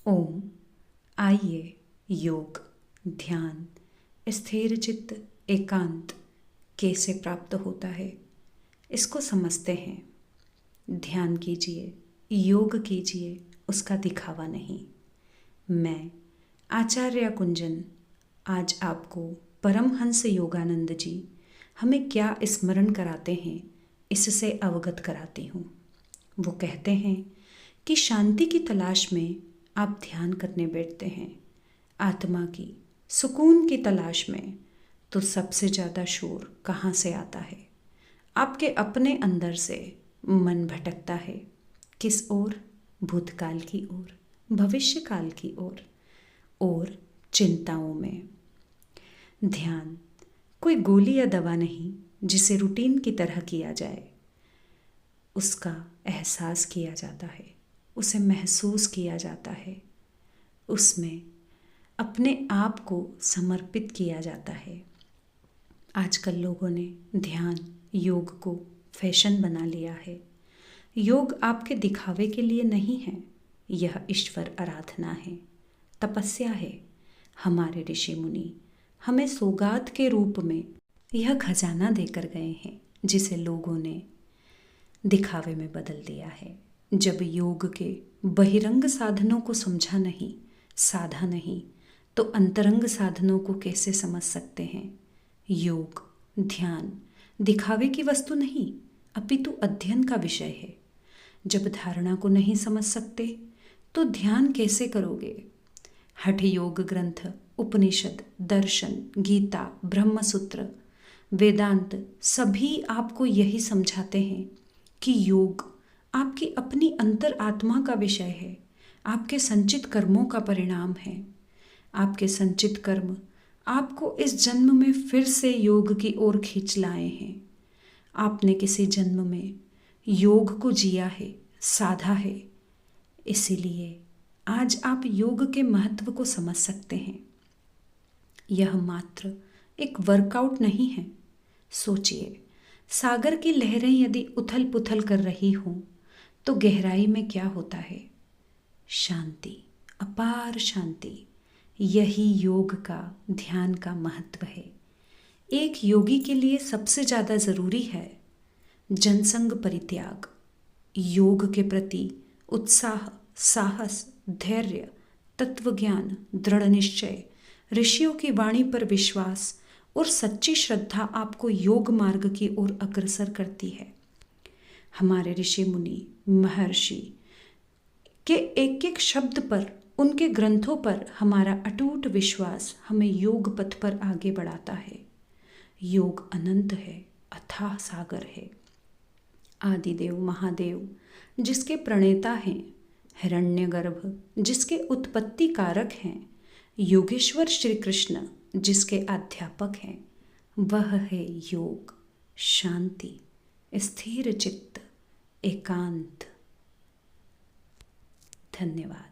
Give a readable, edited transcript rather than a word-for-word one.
ओम। आइए योग, ध्यान, स्थिर चित्त, एकांत कैसे प्राप्त होता है इसको समझते हैं। ध्यान कीजिए, योग कीजिए, उसका दिखावा नहीं। मैं आचार्य कुंजन आज आपको परमहंस योगानंद जी हमें क्या स्मरण कराते हैं इससे अवगत कराती हूँ। वो कहते हैं कि शांति की तलाश में आप ध्यान करने बैठते हैं, आत्मा की सुकून की तलाश में, तो सबसे ज़्यादा शोर कहाँ से आता है? आपके अपने अंदर से मन भटकता है। किस ओर? भूतकाल की ओर, भविष्यकाल की ओर और चिंताओं में। ध्यान कोई गोली या दवा नहीं जिसे रूटीन की तरह किया जाए। उसका एहसास किया जाता है, उसे महसूस किया जाता है, उसमें अपने आप को समर्पित किया जाता है। आजकल लोगों ने ध्यान, योग को फैशन बना लिया है। योग आपके दिखावे के लिए नहीं है, यह ईश्वर आराधना है, तपस्या है। हमारे ऋषि मुनि हमें सौगात के रूप में यह खजाना देकर गए हैं, जिसे लोगों ने दिखावे में बदल दिया है। जब योग के बहिरंग साधनों को समझा नहीं, साधा नहीं, तो अंतरंग साधनों को कैसे समझ सकते हैं? योग, ध्यान दिखावे की वस्तु नहीं, अपितु अध्ययन का विषय है। जब धारणा को नहीं समझ सकते तो ध्यान कैसे करोगे? हठ योग ग्रंथ, उपनिषद, दर्शन, गीता, ब्रह्मसूत्र, वेदांत सभी आपको यही समझाते हैं कि योग आपकी अपनी अंतर आत्मा का विषय है, आपके संचित कर्मों का परिणाम है। आपके संचित कर्म आपको इस जन्म में फिर से योग की ओर खींच लाए हैं। आपने किसी जन्म में योग को जिया है, साधा है, इसीलिए आज आप योग के महत्व को समझ सकते हैं। यह मात्र एक वर्कआउट नहीं है। सोचिए, सागर की लहरें यदि उथल पुथल कर रही हों तो गहराई में क्या होता है? शांति, अपार शांति। यही योग का, ध्यान का महत्व है। एक योगी के लिए सबसे ज़्यादा ज़रूरी है जनसंग परित्याग, योग के प्रति उत्साह, साहस, धैर्य, तत्वज्ञान, दृढ़ निश्चय, ऋषियों की वाणी पर विश्वास और सच्ची श्रद्धा आपको योग मार्ग की ओर अग्रसर करती है। हमारे ऋषि मुनि, महर्षि के एक एक शब्द पर, उनके ग्रंथों पर हमारा अटूट विश्वास हमें योग पथ पर आगे बढ़ाता है। योग अनंत है, अथाह सागर है। आदिदेव महादेव जिसके प्रणेता हैं, हिरण्यगर्भ जिसके उत्पत्ति कारक हैं, योगेश्वर श्री कृष्ण जिसके अध्यापक हैं, वह है योग, शांति, स्थिर चित्त, एकांत। धन्यवाद।